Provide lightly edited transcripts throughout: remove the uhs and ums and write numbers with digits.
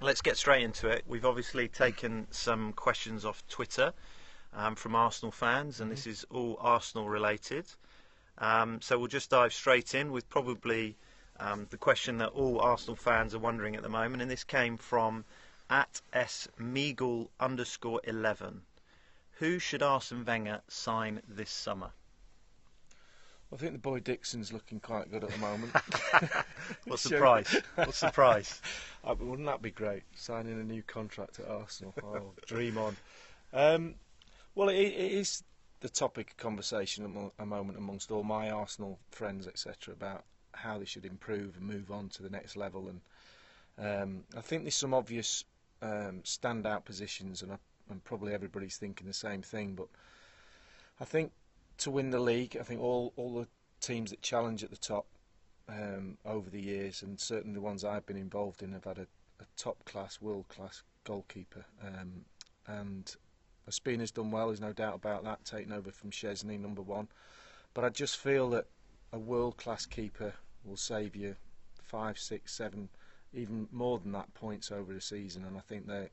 Let's get straight into it. We've obviously taken some questions off Twitter from Arsenal fans, and this is all Arsenal related. So we'll just dive straight in with probably the question that all Arsenal fans are wondering at the moment, and this came from @smeagle_11. Who should Arsene Wenger sign this summer? I think the boy Dixon's looking quite good at the moment. What's the price? What's the price? Wouldn't that be great? Signing a new contract at Arsenal. Oh, dream on. Well, it is the topic of conversation at the moment amongst all my Arsenal friends, etc., about how they should improve and move on to the next level. And I think there's some obvious standout positions, and probably everybody's thinking the same thing. But I think to win the league, I think all the teams that challenge at the top over the years, and certainly the ones I've been involved in, have had a top-class, world-class goalkeeper. And Ospina's done well, there's no doubt about that, taking over from Szczesny, number one. But I just feel that a world-class keeper will save you 5, 6, 7, even more than that points over the season. And I think they're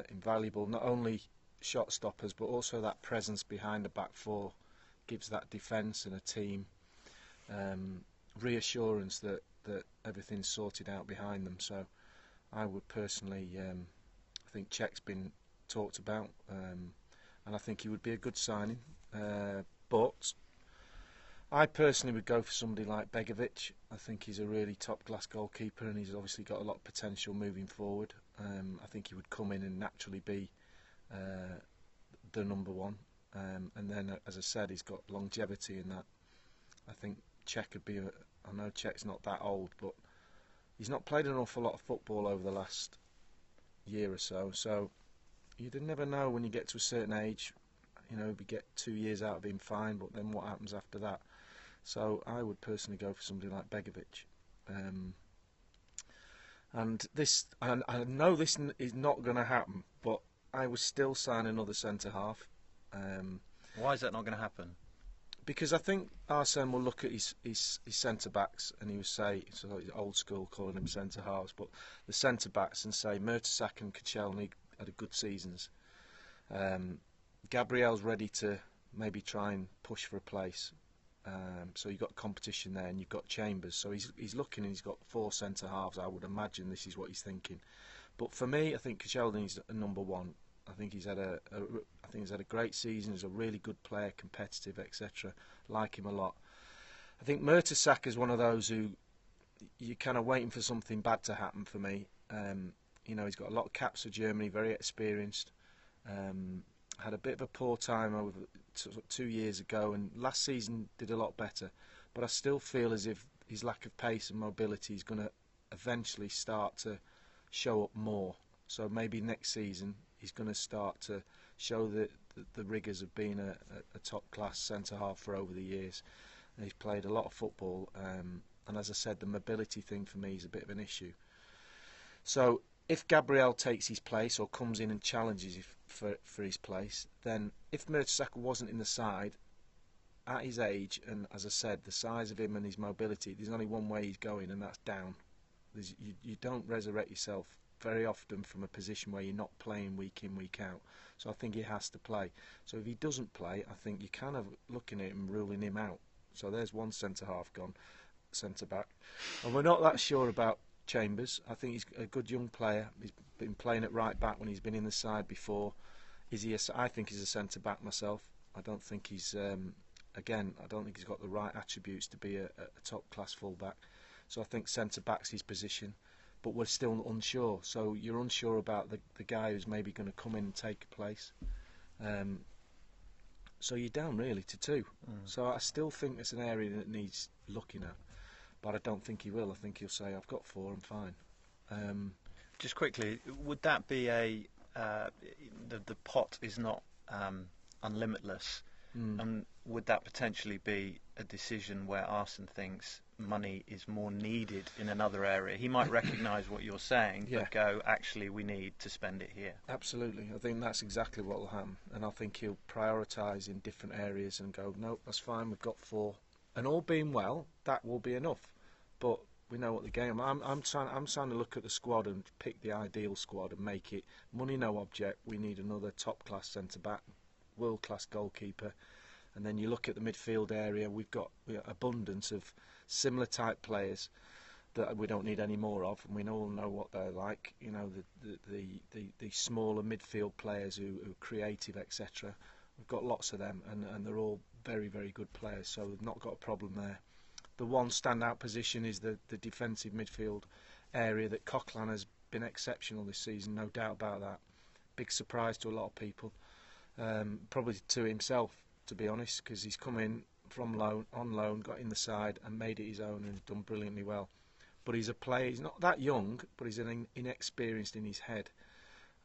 invaluable, not only shot stoppers, but also that presence behind the back four gives that defence and a team reassurance that everything's sorted out behind them. So I would personally, I think Cech's been talked about, and I think he would be a good signing. But I personally would go for somebody like Begovic. I think he's a really top-class goalkeeper, and he's obviously got a lot of potential moving forward. I think he would come in and naturally be the number one. And then, as I said, he's got longevity in that. I think Cech could be. I know Cech's not that old, but he's not played an awful lot of football over the last year or so. So you never know when you get to a certain age. You know, if you get 2 years out of him, fine. But then what happens after that? So I would personally go for somebody like Begovic. And I know this is not going to happen, but I would still sign another centre half. Why is that not going to happen? Because I think Arsene will look at his centre backs and he will say, so he's old school calling them centre halves, but the centre backs, and say Mertesacker and Koscielny had a good seasons. Gabriel's ready to maybe try and push for a place. So you've got competition there, and you've got Chambers. So he's looking, and he's got 4 centre halves. I would imagine this is what he's thinking. But for me, I think Koscielny's a number one. I think he's had a great season. He's a really good player, competitive, etc. Like him a lot. I think Mertesacker's one of those who you're kind of waiting for something bad to happen for me. You know, he's got a lot of caps for Germany, very experienced. Had a bit of a poor time over 2 years ago, and last season did a lot better. But I still feel as if his lack of pace and mobility is going to eventually start to show up more. So maybe next season he's going to start to show the rigours of being a top-class centre-half for over the years. And he's played a lot of football, and as I said, the mobility thing for me is a bit of an issue. So if Gabriel takes his place or comes in and challenges for his place, then if Mertesacker wasn't in the side, at his age, and as I said, the size of him and his mobility, there's only one way he's going, and that's down. You don't resurrect yourself very often from a position where you're not playing week in, week out. So I think he has to play. So if he doesn't play, I think you're kind of looking at him, ruling him out. So there's one centre-half gone, centre-back. And we're not that sure about Chambers. I think he's a good young player. He's been playing at right-back when he's been in the side before. I think he's a centre-back myself. I don't think he's, again, I don't think he's got the right attributes to be a top-class full-back. So I think centre-back's his position. But we're still unsure. So you're unsure about the guy who's maybe going to come in and take a place. So you're down really to 2. So I still think it's an area that needs looking at. But I don't think he will. I think he'll say, I've got 4, I'm fine. Just quickly, would that be the pot is not unlimitless, and would that potentially be a decision where Arsene thinks money is more needed in another area? He might recognise what you're saying, but go, actually, we need to spend it here. Absolutely. I think that's exactly what will happen. And I think he'll prioritise in different areas and go, no, that's fine, we've got 4. And all being well, that will be enough. But We know what the game. I'm trying to look at the squad and pick the ideal squad and make it money no object. We need another top class centre back, world class goalkeeper, and then you look at the midfield area. We've got abundance of similar type players that we don't need any more of, and we all know what they're like. You know, the smaller midfield players who are creative, etc. We've got lots of them, and they're all very, very good players. So we've not got a problem there. The one standout position is the defensive midfield area that Coquelin has been exceptional this season, no doubt about that. Big surprise to a lot of people, probably to himself, to be honest, because he's come in from on loan, got in the side and made it his own and done brilliantly well. But he's a player, he's not that young, but he's inexperienced in his head.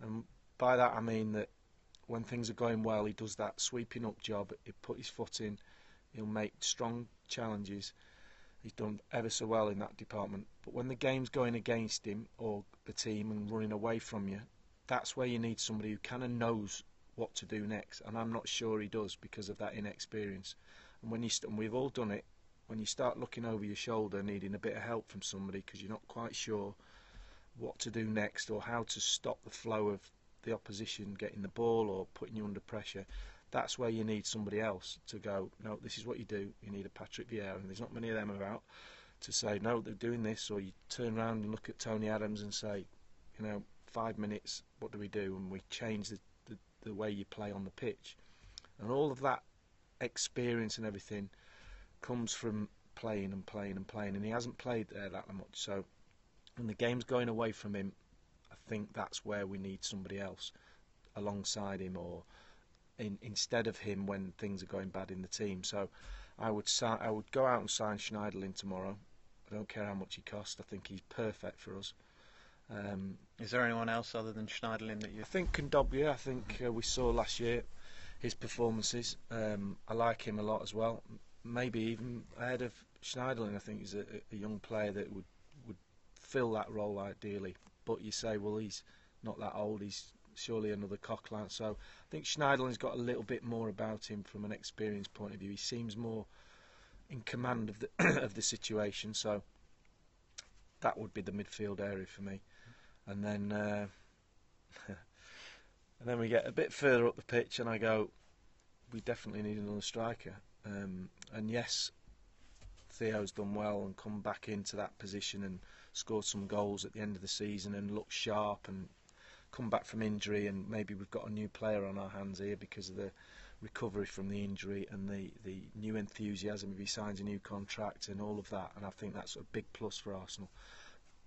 And by that I mean that when things are going well, he does that sweeping up job, he'll put his foot in, he'll make strong challenges. He's done ever so well in that department. But when the game's going against him or the team and running away from you, that's where you need somebody who kind of knows what to do next. And I'm not sure he does because of that inexperience. And and we've all done it, when you start looking over your shoulder, needing a bit of help from somebody because you're not quite sure what to do next or how to stop the flow of the opposition getting the ball or putting you under pressure, that's where you need somebody else to go, no, this is what you do. You need a Patrick Vieira, and there's not many of them about, to say, no, they're doing this. Or you turn around and look at Tony Adams and say, 5 minutes, what do we do? And we change the way you play on the pitch. And all of that experience and everything comes from playing and playing and playing, and he hasn't played there that much. So when the game's going away from him, I think that's where we need somebody else alongside him or instead of him when things are going bad in the team. So I would go out and sign Schneiderlin tomorrow. I don't care how much he costs. I think he's perfect for us. Is there anyone else other than Schneiderlin that you I think Kondogbia, I think we saw last year his performances. I like him a lot as well. Maybe even ahead of Schneiderlin. I think he's a young player that would fill that role ideally. But you say, well, he's not that old. He's surely another Coquelin. So I think Schneiderlin's got a little bit more about him from an experience point of view. He seems more in command of the of the situation. So that would be the midfield area for me. And then and then we get a bit further up the pitch, and I go, we definitely need another striker. And yes, Theo's done well and come back into that position and scored some goals at the end of the season and looked sharp and come back from injury, and maybe we've got a new player on our hands here because of the recovery from the injury and the new enthusiasm if he signs a new contract and all of that, and I think that's a big plus for Arsenal.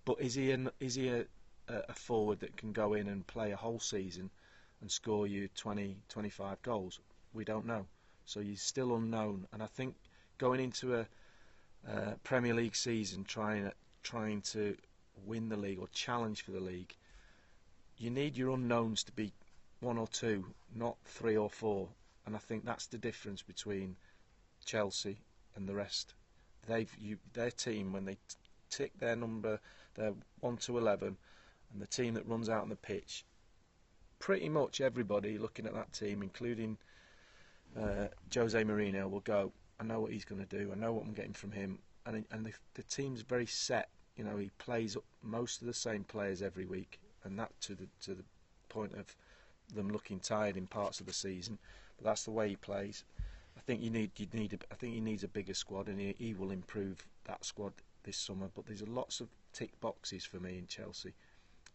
But is he a forward that can go in and play a whole season and score you 20, 25 goals? We don't know. So he's still unknown, and I think going into a Premier League season trying to win the league or challenge for the league, you need your unknowns to be 1 or 2, not 3 or 4. And I think that's the difference between Chelsea and the rest. Their team, when they tick their number, their 1 to 11, and the team that runs out on the pitch, pretty much everybody looking at that team, including Jose Mourinho, will go, I know what he's going to do, I know what I'm getting from him, and the team's very set. He plays up most of the same players every week, and that to the point of them looking tired in parts of the season. But that's the way he plays. I think he needs a bigger squad, and he will improve that squad this summer. But there's lots of tick boxes for me in Chelsea,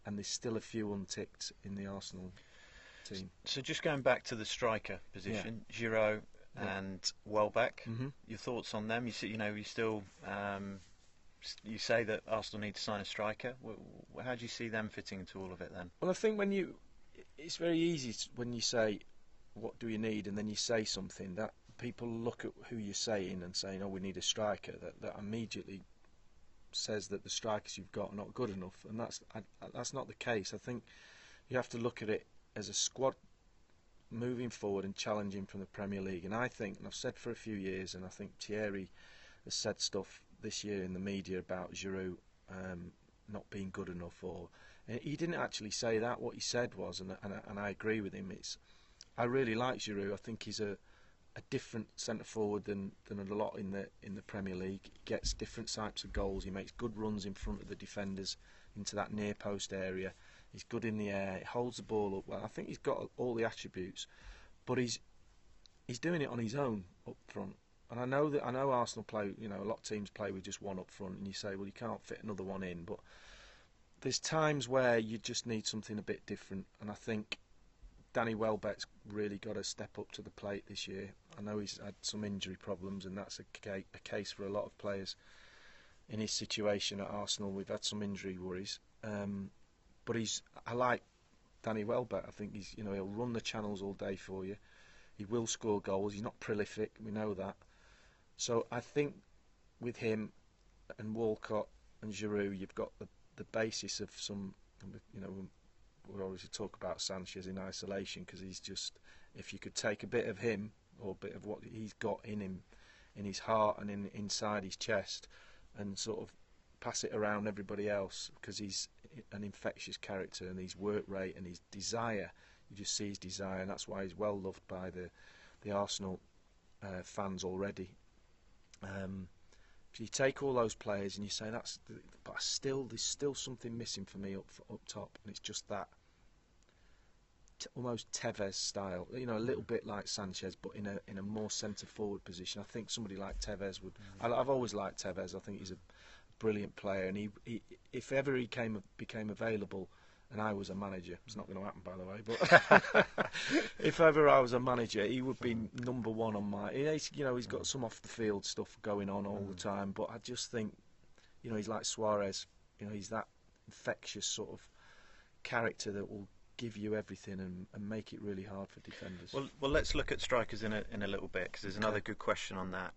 and there's still a few unticked in the Arsenal team. So just going back to the striker position, Giroud and Welbeck, your thoughts on them? You still you say that Arsenal need to sign a striker. How do you see them fitting into all of it then? Well, I think it's very easy when you say, what do you need, and then you say something that people look at who you're saying and saying, oh, we need a striker. That immediately says that the strikers you've got are not good enough, and that's not the case. I think you have to look at it as a squad moving forward and challenging from the Premier League. And I think, and I've said for a few years, and I think Thierry has said stuff this year in the media about Giroud not being good enough, or he didn't actually say that. What he said was, and I agree with him, I really like Giroud. I think he's a a different centre forward than a lot in the Premier League. He gets different types of goals. He makes good runs in front of the defenders into that near post area. He's good in the air. He holds the ball up well. I think he's got all the attributes, but he's doing it on his own up front. And I know Arsenal play. You know, a lot of teams play with just one up front, and you say, well, you can't fit another one in. But there's times where you just need something a bit different, and I think Danny Welbeck's really got to step up to the plate this year. I know he's had some injury problems, and that's a case for a lot of players in his situation at Arsenal. We've had some injury worries, but I like Danny Welbeck. I think he'll run the channels all day for you. He will score goals. He's not prolific, we know that. So I think with him and Walcott and Giroud, you've got the basis of some. We always talk about Sanchez in isolation because he's just, if you could take a bit of him or a bit of what he's got in him, in his heart and inside his chest, and sort of pass it around everybody else, because he's an infectious character, and his work rate and his desire, you just see his desire, and that's why he's well loved by the Arsenal fans already. If you take all those players and you say but there's still something missing for me up top, and it's just that almost Tevez style, a little bit like Sanchez, but in a more centre forward position. I think somebody like Tevez would. I've always liked Tevez. I think he's a brilliant player, and he if ever he became available, and I was a manager, it's not going to happen by the way, but if ever I was a manager, he would be number one on my. He's got some off the field stuff going on all the time, but I just think, he's like Suarez. He's that infectious sort of character that will give you everything and make it really hard for defenders. Well, let's look at strikers in a little bit, because there's another good question on that.